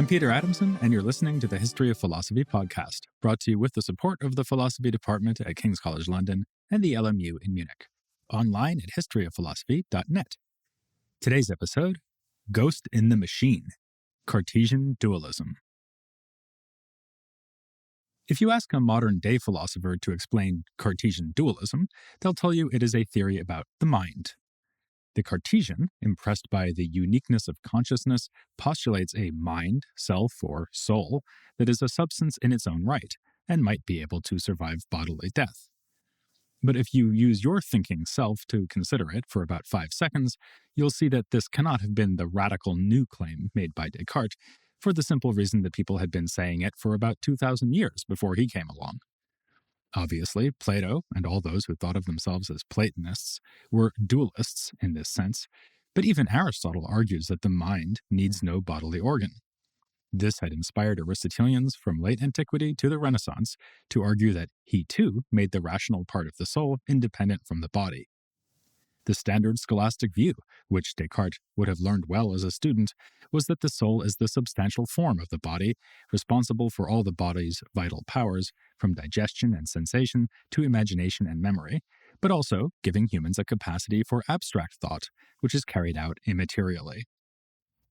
I'm Peter Adamson, and you're listening to the History of Philosophy podcast, brought to you with the support of the Philosophy Department at King's College London and the LMU in Munich. Online at historyofphilosophy.net. Today's episode, Ghost in the Machine, Cartesian Dualism. If you ask a modern-day philosopher to explain Cartesian dualism, they'll tell you it is a theory about the mind. The Cartesian, impressed by the uniqueness of consciousness, postulates a mind, self, or soul that is a substance in its own right and might be able to survive bodily death. But if you use your thinking self to consider it for about 5 seconds, you'll see that this cannot have been the radical new claim made by Descartes, for the simple reason that people had been saying it for about 2,000 years before he came along. Obviously, Plato, and all those who thought of themselves as Platonists, were dualists in this sense, but even Aristotle argues that the mind needs no bodily organ. This had inspired Aristotelians from late antiquity to the Renaissance to argue that he too made the rational part of the soul independent from the body. The standard scholastic view, which Descartes would have learned well as a student, was that the soul is the substantial form of the body, responsible for all the body's vital powers, from digestion and sensation to imagination and memory, but also giving humans a capacity for abstract thought, which is carried out immaterially.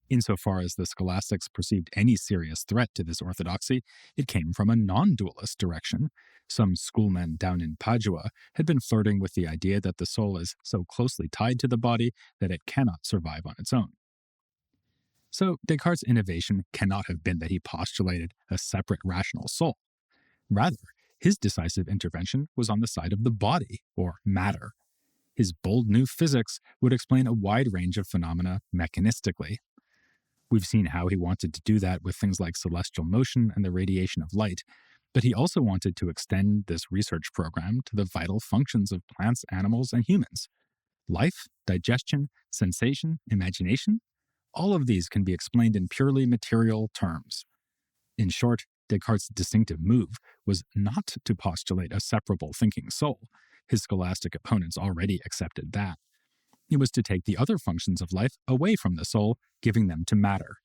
Insofar as the scholastics perceived any serious threat to this orthodoxy, it came from a non-dualist direction. Some schoolmen down in Padua had been flirting with the idea that the soul is so closely tied to the body that it cannot survive on its own. So Descartes' innovation cannot have been that he postulated a separate rational soul. Rather, his decisive intervention was on the side of the body, or matter. His bold new physics would explain a wide range of phenomena mechanistically. We've seen how he wanted to do that with things like celestial motion and the radiation of light, but he also wanted to extend this research program to the vital functions of plants, animals, and humans. Life, digestion, sensation, imagination, all of these can be explained in purely material terms. In short, Descartes' distinctive move was not to postulate a separable thinking soul. His scholastic opponents already accepted that. It was to take the other functions of life away from the soul, giving them to matter.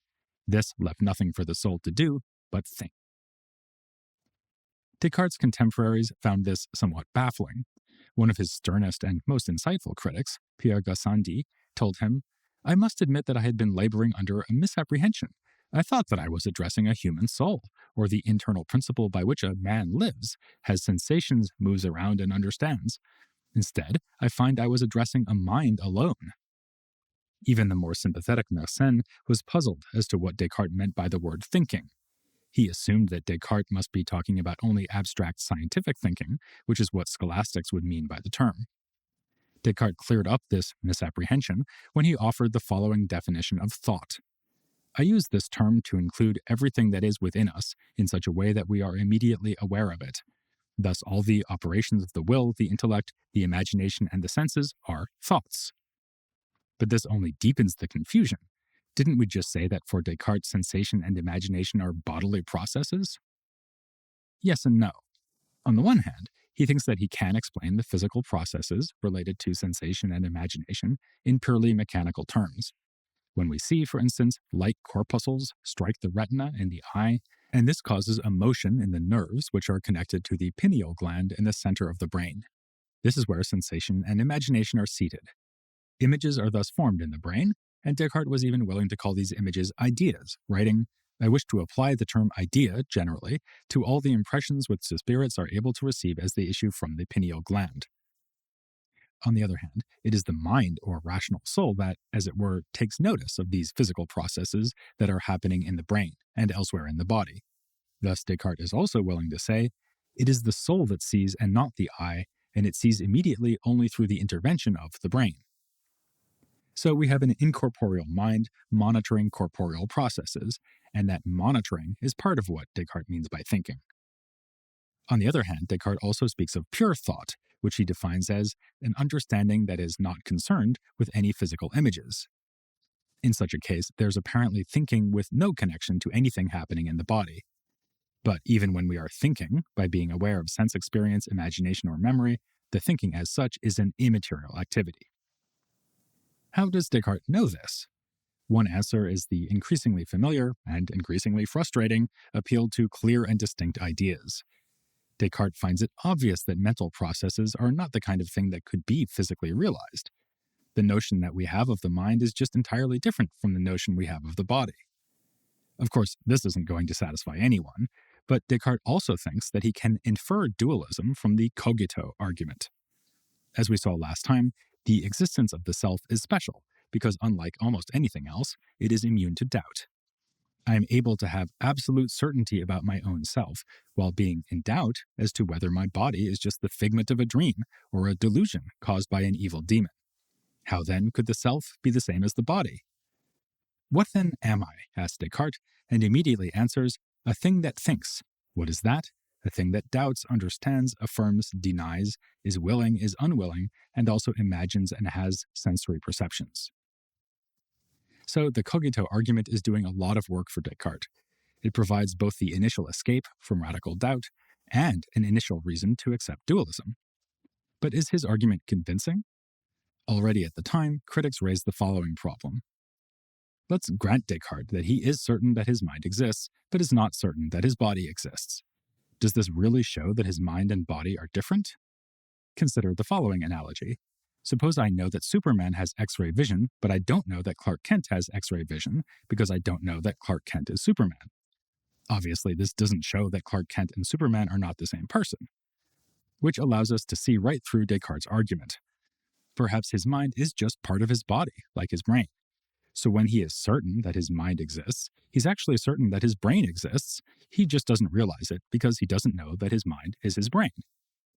This left nothing for the soul to do but think. Descartes' contemporaries found this somewhat baffling. One of his sternest and most insightful critics, Pierre Gassendi, told him, "I must admit that I had been laboring under a misapprehension. I thought that I was addressing a human soul, or the internal principle by which a man lives, has sensations, moves around, and understands. Instead, I find I was addressing a mind alone." Even the more sympathetic Mersenne was puzzled as to what Descartes meant by the word thinking. He assumed that Descartes must be talking about only abstract scientific thinking, which is what scholastics would mean by the term. Descartes cleared up this misapprehension when he offered the following definition of thought. "I use this term to include everything that is within us in such a way that we are immediately aware of it. Thus, all the operations of the will, the intellect, the imagination, and the senses are thoughts." But this only deepens the confusion. Didn't we just say that for Descartes, sensation and imagination are bodily processes? Yes and no. On the one hand, he thinks that he can explain the physical processes related to sensation and imagination in purely mechanical terms. When we see, for instance, light corpuscles strike the retina and the eye, and this causes a motion in the nerves which are connected to the pineal gland in the center of the brain. This is where sensation and imagination are seated. Images are thus formed in the brain, and Descartes was even willing to call these images ideas, writing, "I wish to apply the term idea, generally, to all the impressions which the spirits are able to receive as they issue from the pineal gland." On the other hand, it is the mind or rational soul that, as it were, takes notice of these physical processes that are happening in the brain and elsewhere in the body. Thus, Descartes is also willing to say, it is the soul that sees and not the eye, and it sees immediately only through the intervention of the brain. So we have an incorporeal mind monitoring corporeal processes, and that monitoring is part of what Descartes means by thinking. On the other hand, Descartes also speaks of pure thought, which he defines as an understanding that is not concerned with any physical images. In such a case, there's apparently thinking with no connection to anything happening in the body. But even when we are thinking, by being aware of sense experience, imagination, or memory, the thinking as such is an immaterial activity. How does Descartes know this? One answer is the increasingly familiar and increasingly frustrating appeal to clear and distinct ideas. Descartes finds it obvious that mental processes are not the kind of thing that could be physically realized. The notion that we have of the mind is just entirely different from the notion we have of the body. Of course, this isn't going to satisfy anyone, but Descartes also thinks that he can infer dualism from the cogito argument. As we saw last time, the existence of the self is special, because unlike almost anything else, it is immune to doubt. I am able to have absolute certainty about my own self, while being in doubt as to whether my body is just the figment of a dream or a delusion caused by an evil demon. How then could the self be the same as the body? What then am I? Asks Descartes, and immediately answers, a thing that thinks. What is that? A thing that doubts, understands, affirms, denies, is willing, is unwilling, and also imagines and has sensory perceptions. So the cogito argument is doing a lot of work for Descartes. It provides both the initial escape from radical doubt and an initial reason to accept dualism. But is his argument convincing? Already at the time, critics raised the following problem. Let's grant Descartes that he is certain that his mind exists, but is not certain that his body exists. Does this really show that his mind and body are different? Consider the following analogy. Suppose I know that Superman has X-ray vision, but I don't know that Clark Kent has X-ray vision because I don't know that Clark Kent is Superman. Obviously, this doesn't show that Clark Kent and Superman are not the same person, which allows us to see right through Descartes' argument. Perhaps his mind is just part of his body, like his brain. So when he is certain that his mind exists, he's actually certain that his brain exists. He just doesn't realize it because he doesn't know that his mind is his brain.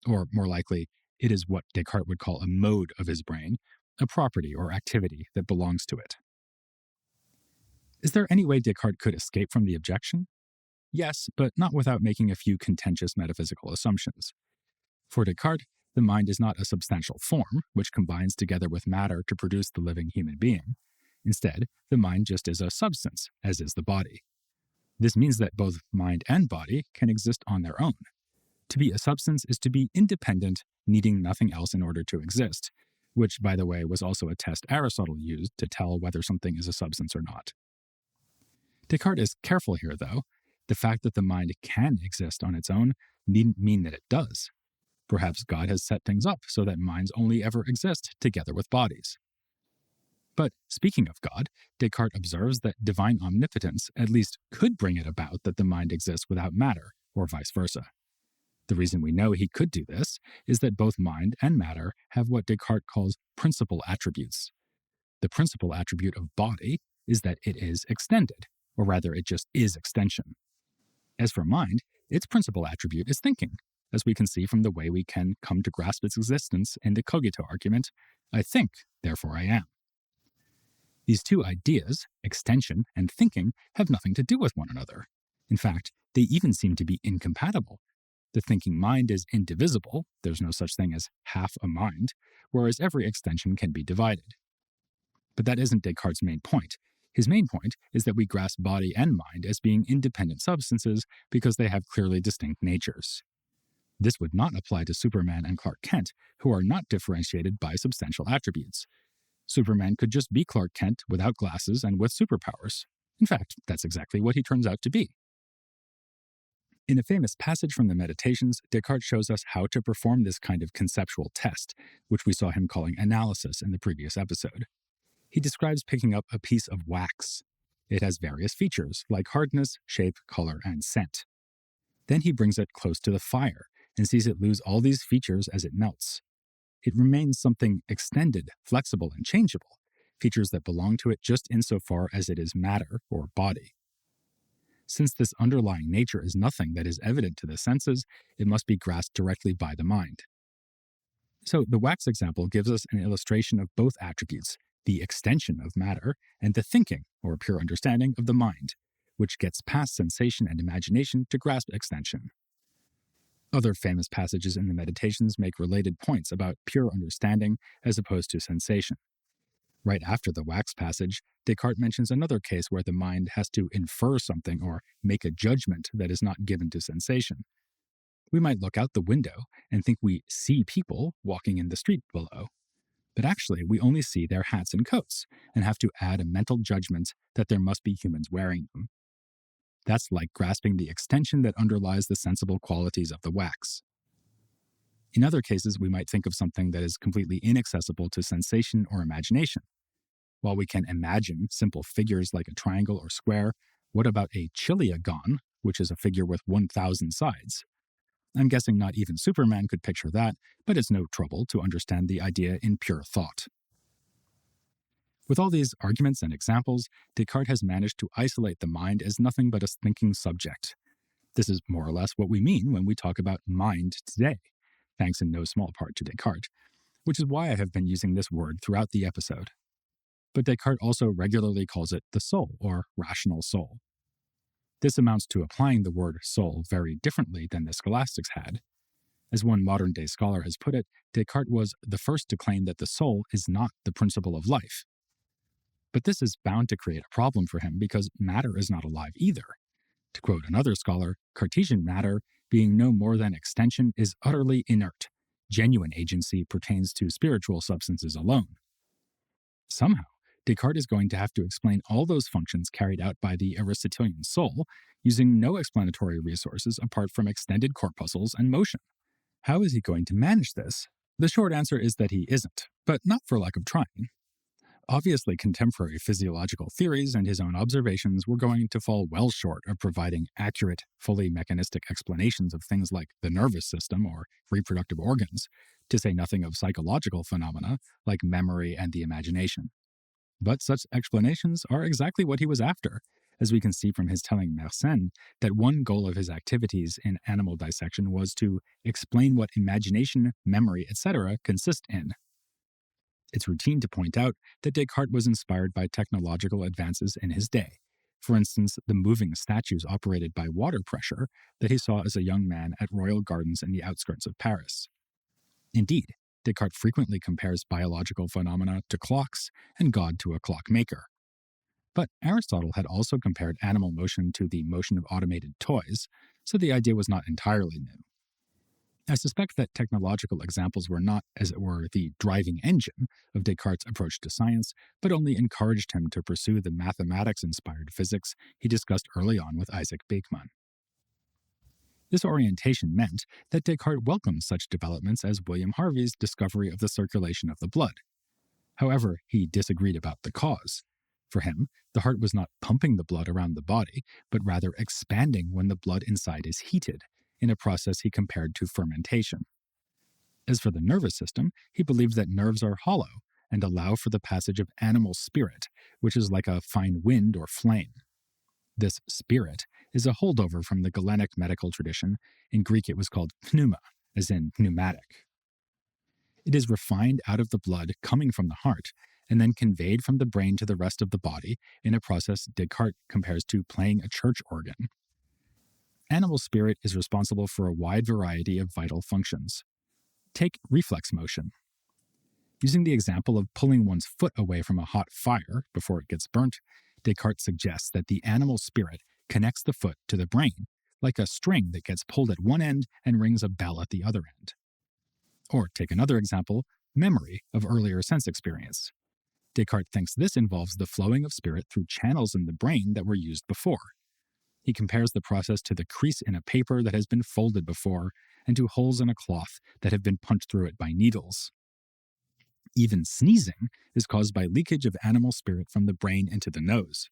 Or more likely, it is what Descartes would call a mode of his brain, a property or activity that belongs to it. Is there any way Descartes could escape from the objection? Yes, but not without making a few contentious metaphysical assumptions. For Descartes, the mind is not a substantial form, which combines together with matter to produce the living human being. Instead, the mind just is a substance, as is the body. This means that both mind and body can exist on their own. To be a substance is to be independent, needing nothing else in order to exist, which, by the way, was also a test Aristotle used to tell whether something is a substance or not. Descartes is careful here, though. The fact that the mind can exist on its own needn't mean that it does. Perhaps God has set things up so that minds only ever exist together with bodies. But speaking of God, Descartes observes that divine omnipotence at least could bring it about that the mind exists without matter, or vice versa. The reason we know he could do this is that both mind and matter have what Descartes calls principal attributes. The principal attribute of body is that it is extended, or rather it just is extension. As for mind, its principal attribute is thinking, as we can see from the way we can come to grasp its existence in the cogito argument, I think, therefore I am. These two ideas, extension and thinking, have nothing to do with one another. In fact, they even seem to be incompatible. The thinking mind is indivisible, there's no such thing as half a mind, whereas every extension can be divided. But that isn't Descartes' main point. His main point is that we grasp body and mind as being independent substances because they have clearly distinct natures. This would not apply to Superman and Clark Kent, who are not differentiated by substantial attributes. Superman could just be Clark Kent without glasses and with superpowers. In fact, that's exactly what he turns out to be. In a famous passage from the Meditations, Descartes shows us how to perform this kind of conceptual test, which we saw him calling analysis in the previous episode. He describes picking up a piece of wax. It has various features, like hardness, shape, color, and scent. Then he brings it close to the fire and sees it lose all these features as it melts. It remains something extended, flexible, and changeable, features that belong to it just insofar as it is matter or body. Since this underlying nature is nothing that is evident to the senses, it must be grasped directly by the mind. So the wax example gives us an illustration of both attributes, the extension of matter and the thinking, or pure understanding, of the mind, which gets past sensation and imagination to grasp extension. Other famous passages in the Meditations make related points about pure understanding as opposed to sensation. Right after the wax passage, Descartes mentions another case where the mind has to infer something or make a judgment that is not given to sensation. We might look out the window and think we see people walking in the street below. But actually, we only see their hats and coats and have to add a mental judgment that there must be humans wearing them. That's like grasping the extension that underlies the sensible qualities of the wax. In other cases, we might think of something that is completely inaccessible to sensation or imagination. While we can imagine simple figures like a triangle or square, what about a chiliagon, which is a figure with 1,000 sides? I'm guessing not even Superman could picture that, but it's no trouble to understand the idea in pure thought. With all these arguments and examples, Descartes has managed to isolate the mind as nothing but a thinking subject. This is more or less what we mean when we talk about mind today, thanks in no small part to Descartes, which is why I have been using this word throughout the episode. But Descartes also regularly calls it the soul, or rational soul. This amounts to applying the word soul very differently than the scholastics had. As one modern-day scholar has put it, Descartes was the first to claim that the soul is not the principle of life. But this is bound to create a problem for him because matter is not alive either. To quote another scholar, Cartesian matter, being no more than extension, is utterly inert. Genuine agency pertains to spiritual substances alone. Somehow, Descartes is going to have to explain all those functions carried out by the Aristotelian soul using no explanatory resources apart from extended corpuscles and motion. How is he going to manage this? The short answer is that he isn't, but not for lack of trying. Obviously, contemporary physiological theories and his own observations were going to fall well short of providing accurate, fully mechanistic explanations of things like the nervous system or reproductive organs, to say nothing of psychological phenomena like memory and the imagination. But such explanations are exactly what he was after, as we can see from his telling Mersenne that one goal of his activities in animal dissection was to explain what imagination, memory, etc. consist in. It's routine to point out that Descartes was inspired by technological advances in his day. For instance, the moving statues operated by water pressure that he saw as a young man at royal gardens in the outskirts of Paris. Indeed, Descartes frequently compares biological phenomena to clocks and God to a clockmaker. But Aristotle had also compared animal motion to the motion of automated toys, so the idea was not entirely new. I suspect that technological examples were not, as it were, the driving engine of Descartes' approach to science, but only encouraged him to pursue the mathematics-inspired physics he discussed early on with Isaac Beeckman. This orientation meant that Descartes welcomed such developments as William Harvey's discovery of the circulation of the blood. However, he disagreed about the cause. For him, the heart was not pumping the blood around the body, but rather expanding when the blood inside is heated, in a process he compared to fermentation. As for the nervous system, he believed that nerves are hollow and allow for the passage of animal spirit, which is like a fine wind or flame. This spirit is a holdover from the Galenic medical tradition. In Greek it was called pneuma, as in pneumatic. It is refined out of the blood coming from the heart and then conveyed from the brain to the rest of the body in a process Descartes compares to playing a church organ. Animal spirit is responsible for a wide variety of vital functions. Take reflex motion. Using the example of pulling one's foot away from a hot fire before it gets burnt, Descartes suggests that the animal spirit connects the foot to the brain, like a string that gets pulled at one end and rings a bell at the other end. Or take another example, memory of earlier sense experience. Descartes thinks this involves the flowing of spirit through channels in the brain that were used before. He compares the process to the crease in a paper that has been folded before and to holes in a cloth that have been punched through it by needles. Even sneezing is caused by leakage of animal spirit from the brain into the nose.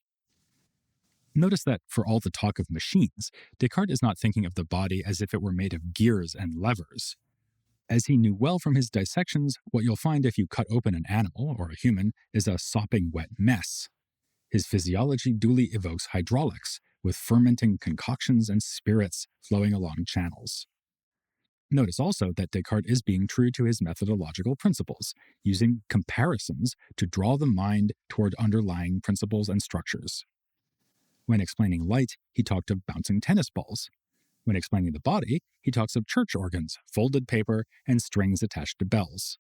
Notice that for all the talk of machines, Descartes is not thinking of the body as if it were made of gears and levers. As he knew well from his dissections, what you'll find if you cut open an animal, or a human, is a sopping wet mess. His physiology duly evokes hydraulics, with fermenting concoctions and spirits flowing along channels. Notice also that Descartes is being true to his methodological principles, using comparisons to draw the mind toward underlying principles and structures. When explaining light, he talked of bouncing tennis balls. When explaining the body, he talks of church organs, folded paper, and strings attached to bells.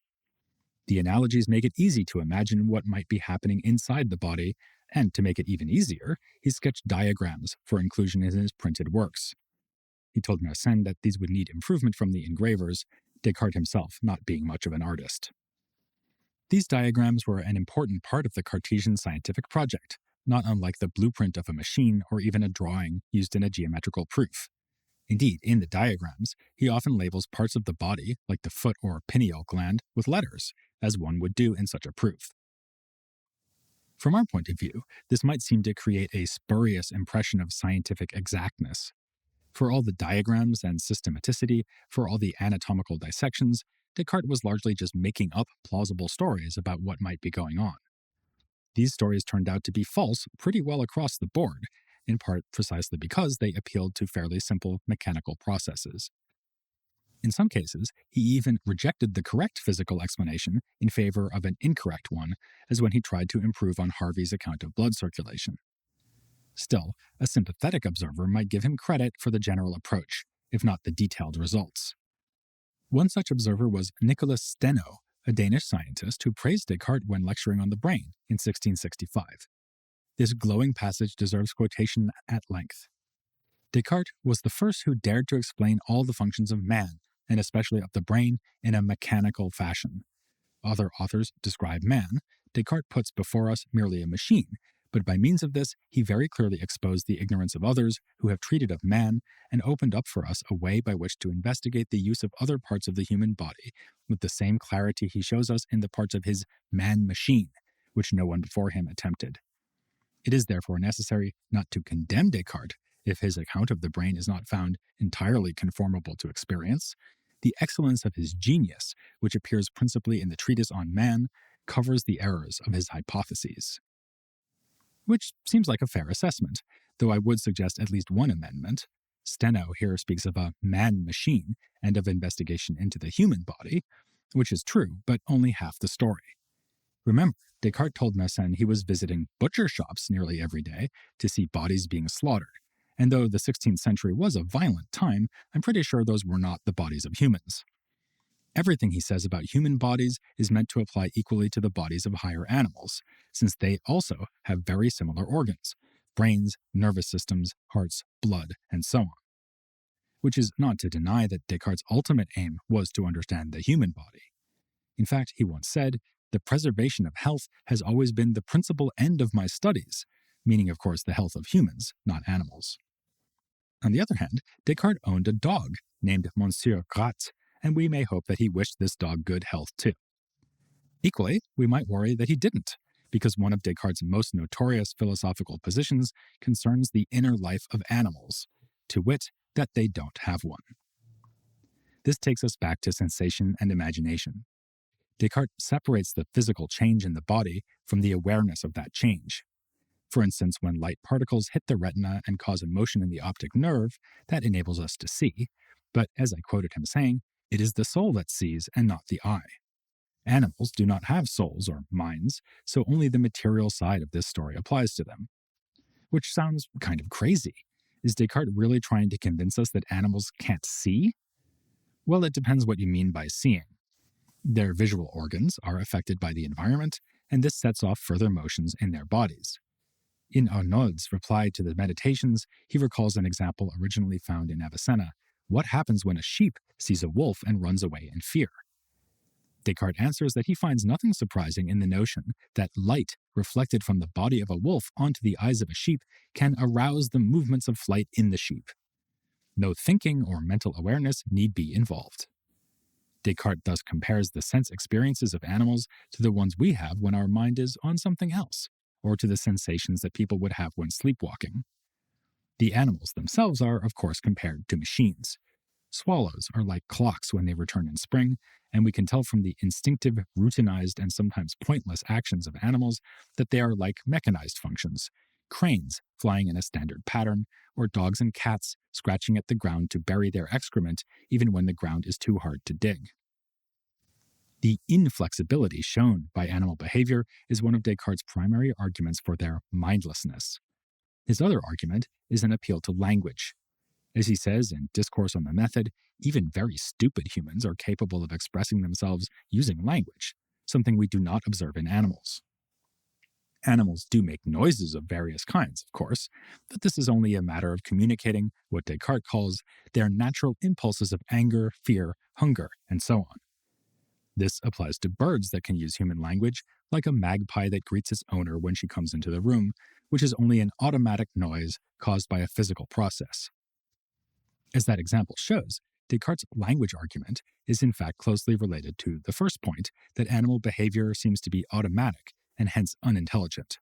The analogies make it easy to imagine what might be happening inside the body, and to make it even easier, he sketched diagrams for inclusion in his printed works. He told Mersenne that these would need improvement from the engravers, Descartes himself not being much of an artist. These diagrams were an important part of the Cartesian scientific project, not unlike the blueprint of a machine or even a drawing used in a geometrical proof. Indeed, in the diagrams, he often labels parts of the body, like the foot or pineal gland, with letters, as one would do in such a proof. From our point of view, this might seem to create a spurious impression of scientific exactness. For all the diagrams and systematicity, for all the anatomical dissections, Descartes was largely just making up plausible stories about what might be going on. These stories turned out to be false pretty well across the board, in part precisely because they appealed to fairly simple mechanical processes. In some cases, he even rejected the correct physical explanation in favor of an incorrect one, as when he tried to improve on Harvey's account of blood circulation. Still, a sympathetic observer might give him credit for the general approach, if not the detailed results. One such observer was Nicholas Steno, a Danish scientist who praised Descartes when lecturing on the brain in 1665. This glowing passage deserves quotation at length. Descartes was the first who dared to explain all the functions of man, and especially of the brain, in a mechanical fashion. Other authors describe man. Descartes puts before us merely a machine, but by means of this, he very clearly exposed the ignorance of others who have treated of man and opened up for us a way by which to investigate the use of other parts of the human body with the same clarity he shows us in the parts of his man-machine, which no one before him attempted. It is therefore necessary not to condemn Descartes if his account of the brain is not found entirely conformable to experience. The excellence of his genius, which appears principally in the treatise on man, covers the errors of his hypotheses. Which seems like a fair assessment, though I would suggest at least one amendment. Steno here speaks of a man-machine and of investigation into the human body, which is true, but only half the story. Remember, Descartes told Mersenne he was visiting butcher shops nearly every day to see bodies being slaughtered, and though the 16th century was a violent time, I'm pretty sure those were not the bodies of humans. Everything he says about human bodies is meant to apply equally to the bodies of higher animals, since they also have very similar organs: brains, nervous systems, hearts, blood, and so on. Which is not to deny that Descartes' ultimate aim was to understand the human body. In fact, he once said, "The preservation of health has always been the principal end of my studies," meaning, of course, the health of humans, not animals. On the other hand, Descartes owned a dog named Monsieur Grat, and we may hope that he wished this dog good health too. Equally, we might worry that he didn't, because one of Descartes' most notorious philosophical positions concerns the inner life of animals, to wit, that they don't have one. This takes us back to sensation and imagination. Descartes separates the physical change in the body from the awareness of that change. For instance, when light particles hit the retina and cause a motion in the optic nerve, that enables us to see. But as I quoted him saying, it is the soul that sees and not the eye. Animals do not have souls or minds, so only the material side of this story applies to them. Which sounds kind of crazy. Is Descartes really trying to convince us that animals can't see? Well, it depends what you mean by seeing. Their visual organs are affected by the environment, and this sets off further motions in their bodies. In Arnaud's reply to the Meditations, he recalls an example originally found in Avicenna: what happens when a sheep sees a wolf and runs away in fear? Descartes answers that he finds nothing surprising in the notion that light reflected from the body of a wolf onto the eyes of a sheep can arouse the movements of flight in the sheep. No thinking or mental awareness need be involved. Descartes thus compares the sense experiences of animals to the ones we have when our mind is on something else, or to the sensations that people would have when sleepwalking. The animals themselves are, of course, compared to machines. Swallows are like clocks when they return in spring, and we can tell from the instinctive, routinized, and sometimes pointless actions of animals that they are like mechanized functions: cranes flying in a standard pattern, or dogs and cats scratching at the ground to bury their excrement even when the ground is too hard to dig. The inflexibility shown by animal behavior is one of Descartes' primary arguments for their mindlessness. His other argument is an appeal to language. As he says in Discourse on the Method, even very stupid humans are capable of expressing themselves using language, something we do not observe in animals. Animals do make noises of various kinds, of course, but this is only a matter of communicating what Descartes calls their natural impulses of anger, fear, hunger, and so on. This applies to birds that can use human language, like a magpie that greets its owner when she comes into the room, which is only an automatic noise caused by a physical process. As that example shows, Descartes' language argument is in fact closely related to the first point, that animal behavior seems to be automatic and hence unintelligent.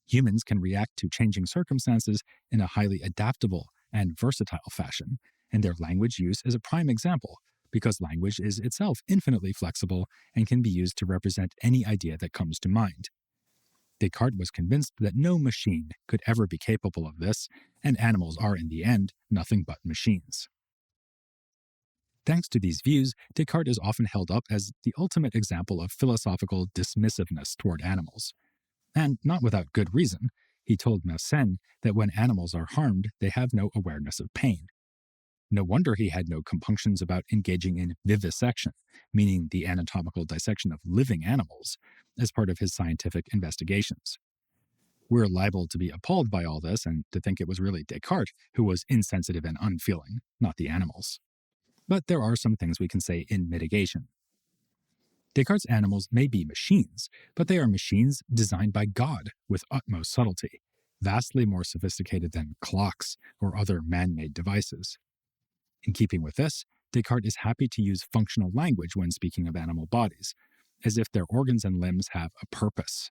Humans can react to changing circumstances in a highly adaptable and versatile fashion, and their language use is a prime example, because language is itself infinitely flexible and can be used to represent any idea that comes to mind. Descartes was convinced that no machine could ever be capable of this, and animals are in the end nothing but machines. Thanks to these views, Descartes is often held up as the ultimate example of philosophical dismissiveness toward animals. And not without good reason. He told Mersenne that when animals are harmed, they have no awareness of pain. No wonder he had no compunctions about engaging in vivisection, meaning the anatomical dissection of living animals, as part of his scientific investigations. We're liable to be appalled by all this and to think it was really Descartes who was insensitive and unfeeling, not the animals. But there are some things we can say in mitigation. Descartes' animals may be machines, but they are machines designed by God with utmost subtlety, vastly more sophisticated than clocks or other man-made devices. In keeping with this, Descartes is happy to use functional language when speaking of animal bodies, as if their organs and limbs have a purpose.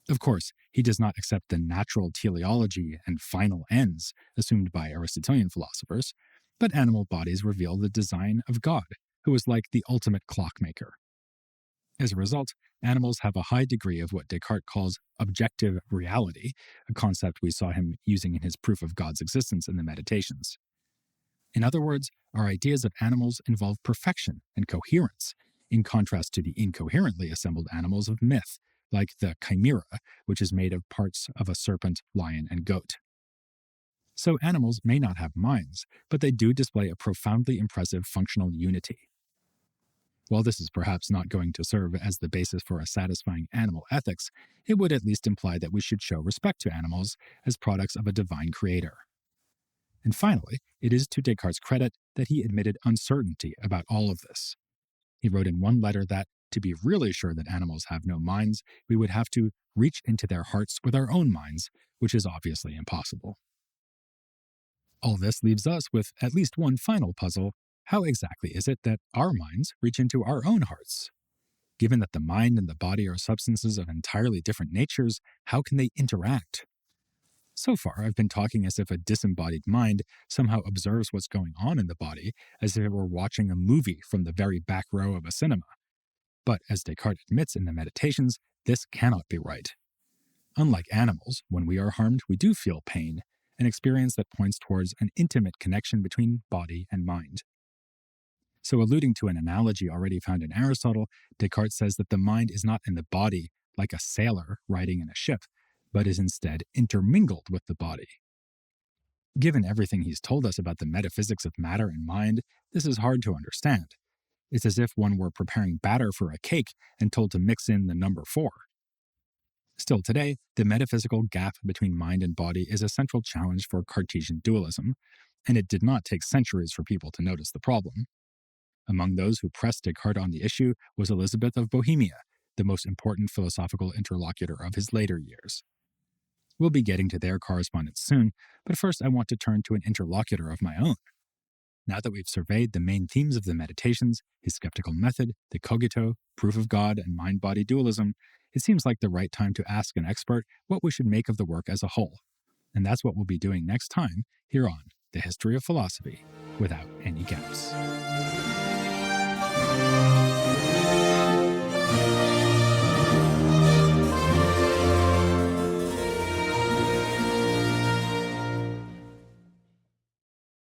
Of course, he does not accept the natural teleology and final ends assumed by Aristotelian philosophers, but animal bodies reveal the design of God, who is like the ultimate clockmaker. As a result, animals have a high degree of what Descartes calls objective reality, a concept we saw him using in his proof of God's existence in the Meditations. In other words, our ideas of animals involve perfection and coherence, in contrast to the incoherently assembled animals of myth, like the chimera, which is made of parts of a serpent, lion, and goat. So animals may not have minds, but they do display a profoundly impressive functional unity. While this is perhaps not going to serve as the basis for a satisfying animal ethics, it would at least imply that we should show respect to animals as products of a divine creator. And finally, it is to Descartes' credit that he admitted uncertainty about all of this. He wrote in one letter that, to be really sure that animals have no minds, we would have to reach into their hearts with our own minds, which is obviously impossible. All this leaves us with at least one final puzzle. How exactly is it that our minds reach into our own hearts? Given that the mind and the body are substances of entirely different natures, how can they interact? So far, I've been talking as if a disembodied mind somehow observes what's going on in the body, as if it were watching a movie from the very back row of a cinema. But as Descartes admits in the Meditations, this cannot be right. Unlike animals, when we are harmed, we do feel pain, an experience that points towards an intimate connection between body and mind. So, alluding to an analogy already found in Aristotle, Descartes says that the mind is not in the body like a sailor riding in a ship, but is instead intermingled with the body. Given everything he's told us about the metaphysics of matter and mind, this is hard to understand. It's as if one were preparing batter for a cake and told to mix in the number 4. Still today, the metaphysical gap between mind and body is a central challenge for Cartesian dualism, and it did not take centuries for people to notice the problem. Among those who pressed Descartes on the issue was Elizabeth of Bohemia, the most important philosophical interlocutor of his later years. We'll be getting to their correspondence soon, but first I want to turn to an interlocutor of my own. Now that we've surveyed the main themes of the Meditations, his skeptical method, the cogito, proof of God, and mind-body dualism, it seems like the right time to ask an expert what we should make of the work as a whole. And that's what we'll be doing next time here on The History of Philosophy Without Any Gaps.